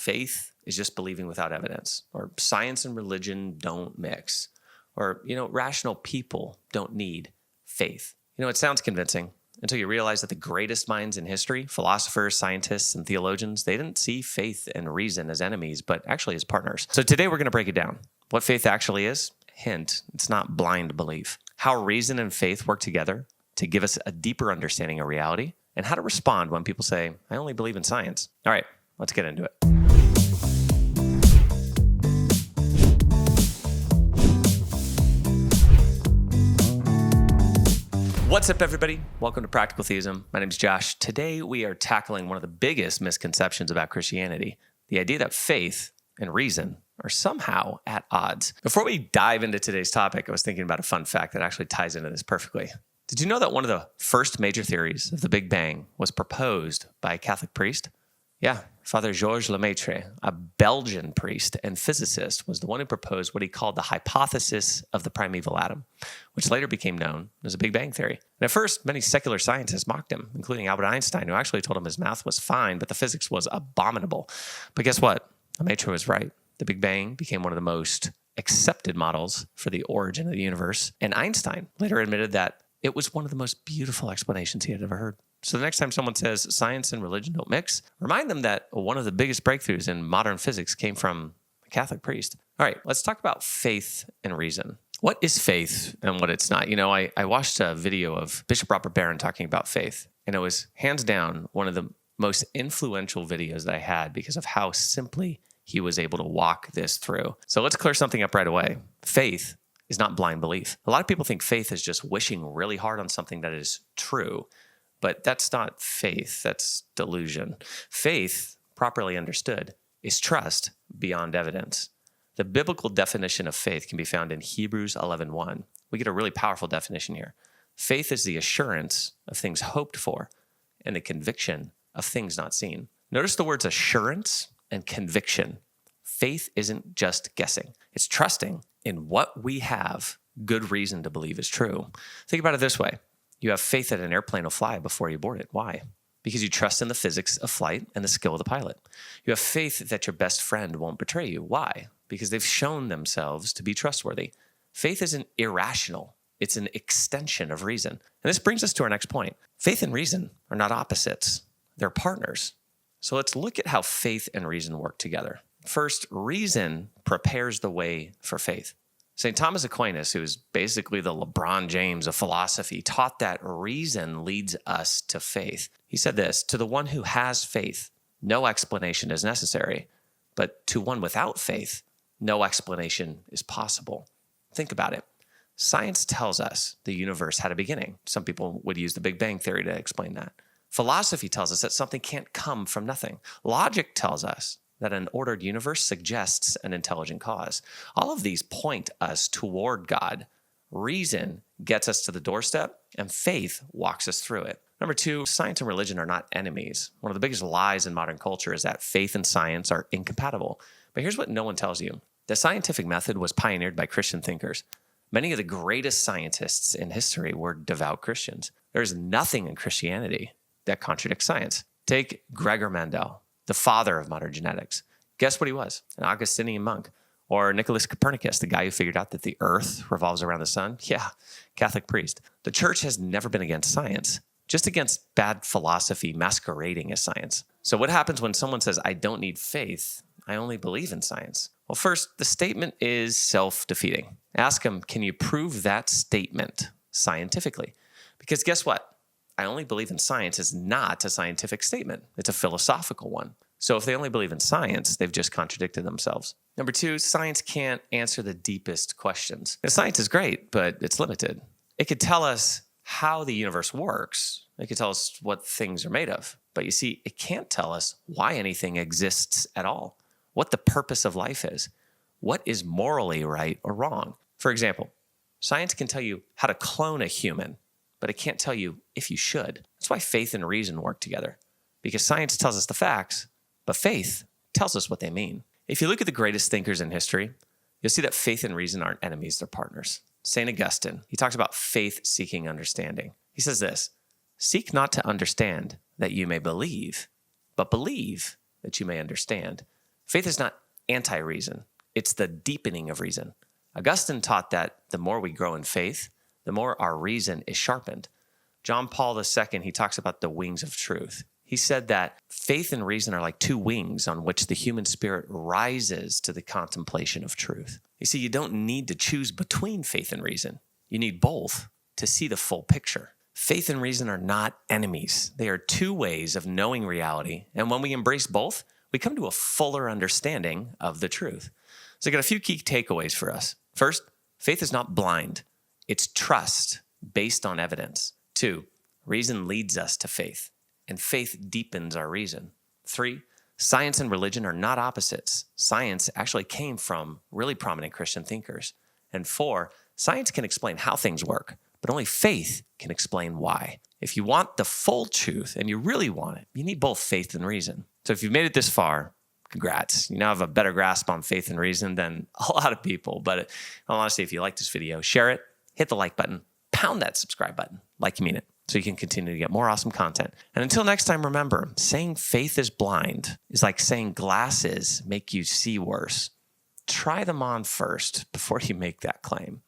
faith is just believing without evidence, or science and religion don't mix, or, rational people don't need faith. It sounds convincing until you realize that the greatest minds in history, philosophers, scientists, and theologians, they didn't see faith and reason as enemies, but actually as partners. So today we're going to break it down. What faith actually is? Hint, it's not blind belief. How reason and faith work together to give us a deeper understanding of reality, and how to respond when people say, I only believe in science. All right, let's get into it. What's up, everybody? Welcome to Practical Theism. My name is Josh. Today, we are tackling one of the biggest misconceptions about Christianity, the idea that faith and reason are somehow at odds. Before we dive into today's topic, I was thinking about a fun fact that actually ties into this perfectly. Did you know that one of the first major theories of the Big Bang was proposed by a Catholic priest? Yeah, Father Georges Lemaitre, a Belgian priest and physicist, was the one who proposed what he called the hypothesis of the primeval atom, which later became known as the Big Bang theory. And at first, many secular scientists mocked him, including Albert Einstein, who actually told him his math was fine, but the physics was abominable. But guess what? Lemaitre was right. The Big Bang became one of the most accepted models for the origin of the universe, and Einstein later admitted that it was one of the most beautiful explanations he had ever heard. So the next time someone says science and religion don't mix, remind them that one of the biggest breakthroughs in modern physics came from a Catholic priest. All right, let's talk about faith and reason. What is faith and what it's not? I watched a video of Bishop Robert Barron talking about faith, and it was hands down one of the most influential videos that I had because of how simply he was able to walk this through. So let's clear something up right away. Faith is not blind belief. A lot of people think faith is just wishing really hard on something that is true. But that's not faith, that's delusion. Faith, properly understood, is trust beyond evidence. The biblical definition of faith can be found in Hebrews 11:1. We get a really powerful definition here. Faith is the assurance of things hoped for and the conviction of things not seen. Notice the words assurance and conviction. Faith isn't just guessing. It's trusting in what we have good reason to believe is true. Think about it this way. You have faith that an airplane will fly before you board it. Why? Because you trust in the physics of flight and the skill of the pilot. You have faith that your best friend won't betray you. Why? Because they've shown themselves to be trustworthy. Faith isn't irrational. It's an extension of reason. And this brings us to our next point. Faith and reason are not opposites. They're partners. So let's look at how faith and reason work together. First, reason prepares the way for faith. Saint Thomas Aquinas, who is basically the LeBron James of philosophy, taught that reason leads us to faith. He said this, to the one who has faith, no explanation is necessary, but to one without faith, no explanation is possible. Think about it. Science tells us the universe had a beginning. Some people would use the Big Bang theory to explain that. Philosophy tells us that something can't come from nothing. Logic tells us that an ordered universe suggests an intelligent cause. All of these point us toward God. Reason gets us to the doorstep, and faith walks us through it. Number two, science and religion are not enemies. One of the biggest lies in modern culture is that faith and science are incompatible. But here's what no one tells you. The scientific method was pioneered by Christian thinkers. Many of the greatest scientists in history were devout Christians. There's nothing in Christianity that contradicts science. Take Gregor Mendel, the father of modern genetics. Guess what he was? An Augustinian monk. Or Nicholas Copernicus, the guy who figured out that the earth revolves around the sun. Yeah, Catholic priest. The church has never been against science, just against bad philosophy masquerading as science. So what happens when someone says, I don't need faith, I only believe in science? Well, first, the statement is self-defeating. Ask them, can you prove that statement scientifically? Because guess what? I only believe in science is not a scientific statement. It's a philosophical one. So if they only believe in science, they've just contradicted themselves. Number two, science can't answer the deepest questions. Now, science is great, but it's limited. It could tell us how the universe works. It could tell us what things are made of. But you see, it can't tell us why anything exists at all, what the purpose of life is, what is morally right or wrong. For example, science can tell you how to clone a human, but it can't tell you if you should. That's why faith and reason work together. Because science tells us the facts, but faith tells us what they mean. If you look at the greatest thinkers in history, you'll see that faith and reason aren't enemies, they're partners. Saint Augustine, he talks about faith seeking understanding. He says this, seek not to understand that you may believe, but believe that you may understand. Faith is not anti-reason. It's the deepening of reason. Augustine taught that the more we grow in faith, the more our reason is sharpened. John Paul II, he talks about the wings of truth. He said that faith and reason are like two wings on which the human spirit rises to the contemplation of truth. You see, you don't need to choose between faith and reason. You need both to see the full picture. Faith and reason are not enemies. They are two ways of knowing reality. And when we embrace both, we come to a fuller understanding of the truth. So I got a few key takeaways for us. First, faith is not blind. It's trust based on evidence. 2, reason leads us to faith, and faith deepens our reason. 3, science and religion are not opposites. Science actually came from really prominent Christian thinkers. And 4, science can explain how things work, but only faith can explain why. If you want the full truth, and you really want it, you need both faith and reason. So if you've made it this far, congrats. You now have a better grasp on faith and reason than a lot of people. But in all honesty, if you like this video, share it, hit the like button, pound that subscribe button like you mean it, so you can continue to get more awesome content. And until next time, remember, saying faith is blind is like saying glasses make you see worse. Try them on first before you make that claim.